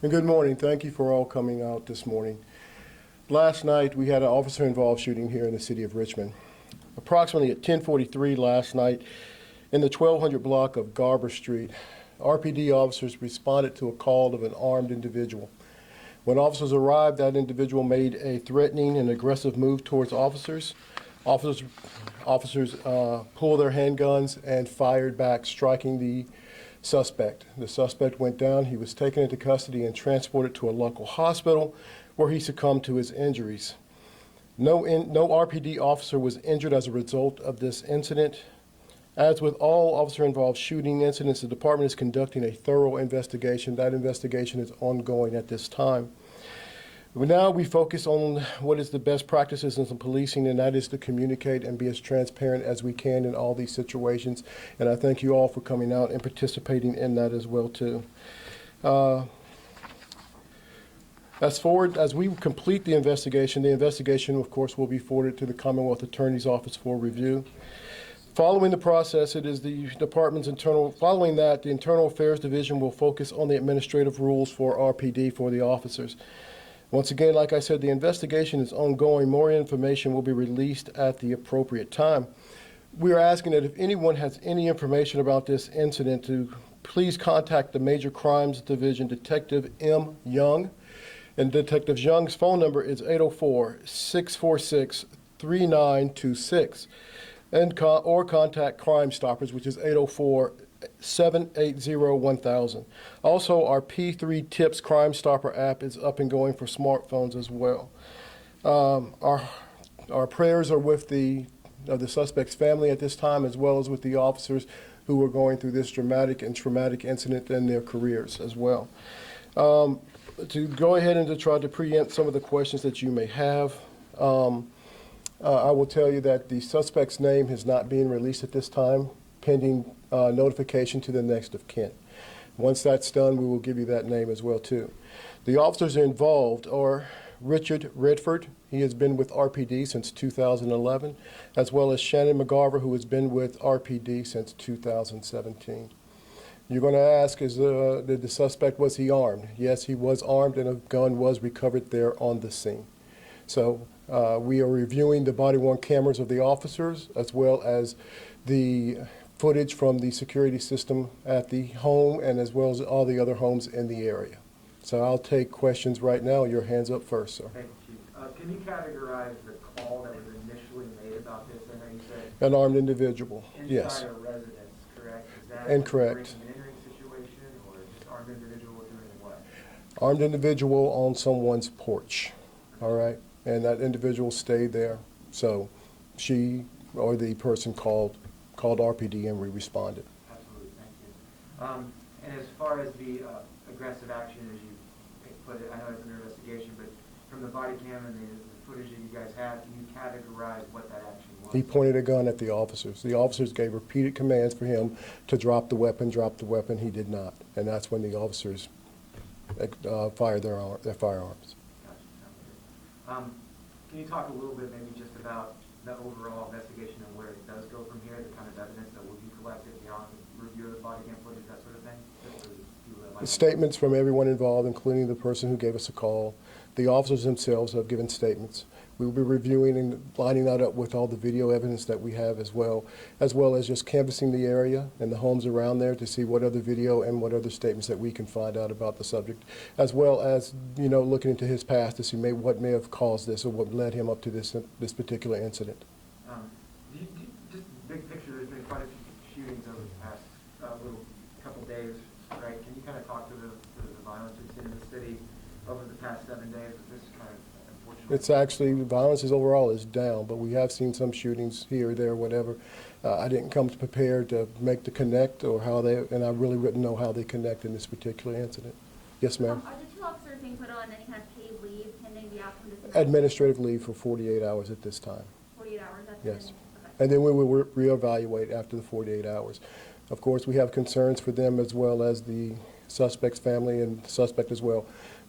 And good morning. Thank you for all coming out this morning. Last night, we had an officer-involved shooting here in the city of Richmond. Approximately at 10:43 last night, in the 1200 block of Garber Street, RPD officers responded to a call of an armed individual. When officers arrived, that individual made a threatening and aggressive move towards officers. Officers pulled their handguns and fired back, striking the suspect. The suspect went down. He was taken into custody and transported to a local hospital where he succumbed to his injuries. No RPD officer was injured as a result of this incident. As with all officer-involved shooting incidents, the department is conducting a thorough investigation. That investigation is ongoing at this time. Now we focus on what is the best practices in some policing, and that is to communicate and be as transparent as we can in all these situations. And I thank you all for coming out and participating in that as well too. As we complete the investigation of course will be forwarded to the Commonwealth Attorney's Office for review. Following the process, it is the department's following that, the Internal Affairs Division will focus on the administrative rules for RPD for the officers. Once again, like I said, the investigation is ongoing. More information will be released at the appropriate time. We are asking that if anyone has any information about this incident to please contact the Major Crimes Division, Detective M. Young. And Detective Young's phone number is 804-646-3926. Or contact Crime Stoppers, which is 804-780-1000. Also, our P3 Tips Crime Stopper app is up and going for smartphones as well. Our prayers are with the suspect's family at this time, as well as with the officers who are going through this dramatic and traumatic incident in their careers as well. To go ahead and to try to preempt some of the questions that you may have, I will tell you that the suspect's name is not being released at this time, pending notification to the next of kin. Once that's done, we will give you that name as well too. The officers involved are Richard Redford. He has been with RPD since 2011, as well as Shannon McGarver, who has been with RPD since 2017. You're going to ask, did the suspect, was he armed? Yes, he was armed, and a gun was recovered there on the scene. So we are reviewing the body-worn cameras of the officers, as well as the footage from the security system at the home, and as well as all the other homes in the area. So I'll take questions right now. Your hands up first, sir. Thank you, Chief. Can you categorize the call that was initially made about this? I know you said an armed individual. inside Yes. a residence, correct? Is that Incorrect. an entering situation, or just armed individual doing what? Armed individual on someone's porch. All right, and that individual stayed there. So she or the person called RPD, and we responded. Absolutely, thank you. And as far as the aggressive action, as you put it, I know it's an investigation, but from the body cam and the footage that you guys have, can you categorize what that action was? He pointed a gun at the officers. The officers gave repeated commands for him to drop the weapon, drop the weapon. He did not, and that's when the officers fired their firearms. Gotcha. Can you talk a little bit maybe just about the overall investigation and where it does go from here, the kind of evidence that will be collected beyond review of the body cam footage, that sort of thing? Statements from everyone involved, including the person who gave us a call. The officers themselves have given statements. We will be reviewing and lining that up with all the video evidence that we have as well as just canvassing the area and the homes around there to see what other video and what other statements that we can find out about the subject, as well as, looking into his past to see what may have caused this or what led him up to this particular incident. Just big picture, there's been quite a few shootings over the past couple days, right? Can you kind of talk to the violence we've seen in the city over the past 7 days? This kind of unfortunately. It's actually, violence overall is down, but we have seen some shootings here, there, whatever. I didn't come prepared to make the connect and I really wouldn't know how they connect in this particular incident. Yes, ma'am. Are the two officers being put on any kind of paid leave pending the outcome of this? Administrative leave for 48 hours at this time. 48 hours, that's Yes. Okay. And then we will reevaluate after the 48 hours. Of course, we have concerns for them as well as the suspect's family and the suspect as well.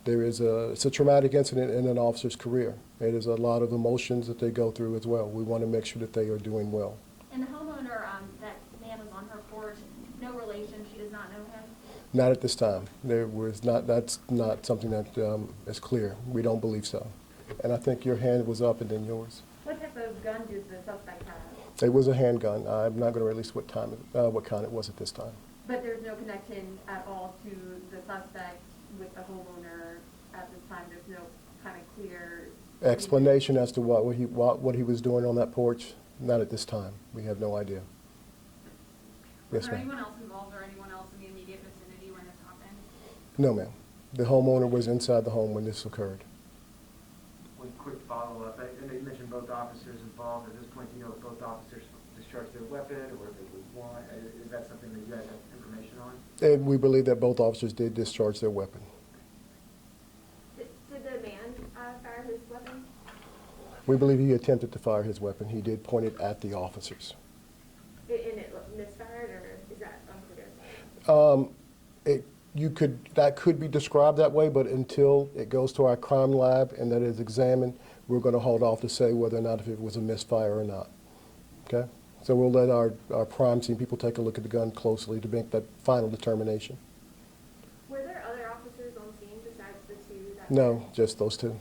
It's a traumatic incident in an officer's career. It is a lot of emotions that they go through as well. We want to make sure that they are doing well. And the homeowner, that man was on her porch, no relation, she does not know him? Not at this time. That's not something that is clear. We don't believe so. And I think your hand was up and then yours. What type of gun does the suspect have? It was a handgun. I'm not going to release what kind it was at this time. But there's no connection at all to the suspect with the homeowner at this time? There's no kind of clear Explanation as to what he was doing on that porch? Not at this time. We have no idea. Was Yes, there ma'am. anyone else involved or anyone else in the immediate vicinity when this happened? No, ma'am. The homeowner was inside the home when this occurred. One quick follow-up. I know you mentioned both officers involved. At this point, do you know if both officers discharged their weapon or if it was one? Is that something that you guys have information on? And we believe that both officers did discharge their weapon. Did the man fire his weapon? We believe he attempted to fire his weapon. He did point it at the officers. And it misfired, or is that unclear? That could be described that way, but until it goes to our crime lab and that is examined, we're going to hold off to say whether or not if it was a misfire or not. Okay? So we'll let our crime scene people take a look at the gun closely to make that final determination. Were there other officers on scene besides the two that? No, just those two.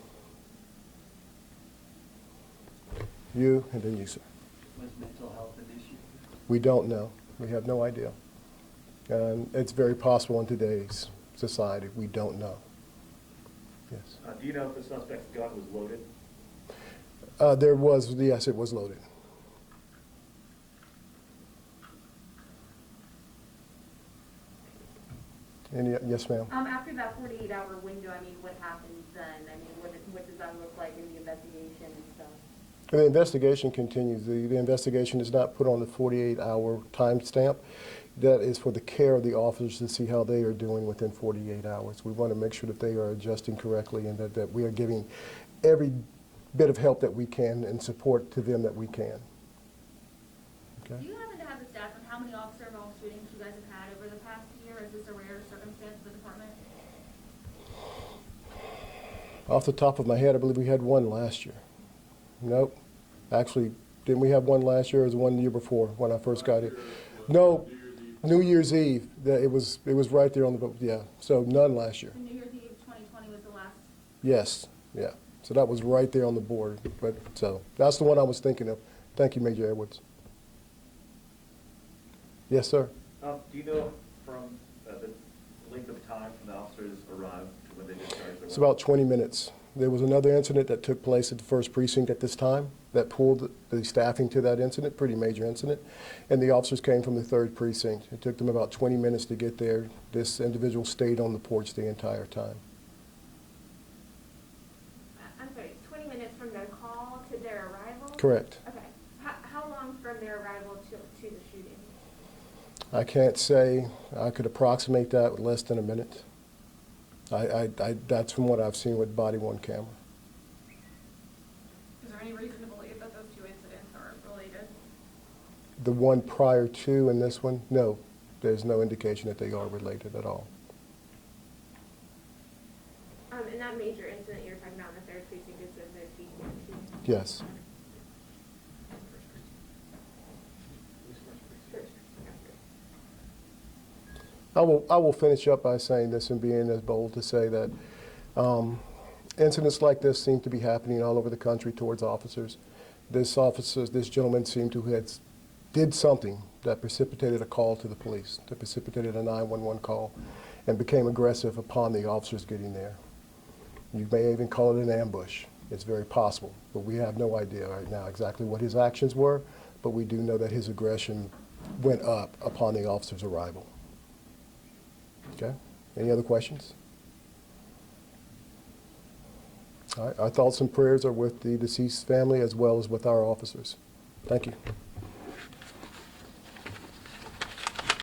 You and then you, sir. Was mental health an issue? We don't know. We have no idea. And it's very possible in today's society. We don't know. Yes. Do you know if the suspect's gun was loaded? Yes, it was loaded. Yes, ma'am. After that 48-hour window, I mean, what happens then? I mean, what does that look like in the investigation and stuff? The investigation continues. The investigation is not put on the 48-hour timestamp. That is for the care of the officers to see how they are doing within 48 hours. We want to make sure that they are adjusting correctly and that we are giving every bit of help that we can and support to them that we can. Do Okay? you happen to have the stats on how many officer-involved shootings you guys have had over the past year? Is this a rare circumstance for the department? Off the top of my head, I believe we had one last year. Nope. Actually, didn't we have one last year or was it one the year before when I first got here? No, New Year's Eve. It was right there on the book. Yeah, so none last year. So New Year's Eve 2020 was the last. Yes, yeah. So that was right there on the board. But so that's the one I was thinking of. Thank you, Major Edwards. Yes, sir. Do you know from the length of time from the officers arrived to when they discharged their weapon? It's about 20 minutes. There was another incident that took place at the first precinct at this time that pulled the staffing to that incident, pretty major incident, and the officers came from the third precinct. It took them about 20 minutes to get there. This individual stayed on the porch the entire time. I'm sorry, 20 minutes from their call to their arrival? Correct. Okay. How long from their arrival to the shooting? I can't say. I could approximate that with less than a minute. That's from what I've seen with body-worn camera. Is there any reason to believe that those two incidents are related? The one prior to and this one, no. There's no indication that they are related at all. And that major incident you're talking about in the third precinct is the shooting? Yes. I will finish up by saying this and being as bold to say that incidents like this seem to be happening all over the country towards officers. This gentleman seemed to have did something that precipitated a call to the police, that precipitated a 911 call, and became aggressive upon the officers getting there. You may even call it an ambush. It's very possible, but we have no idea right now exactly what his actions were, but we do know that his aggression went up upon the officer's arrival. Okay? Any other questions? All right. Our thoughts and prayers are with the deceased family as well as with our officers. Thank you.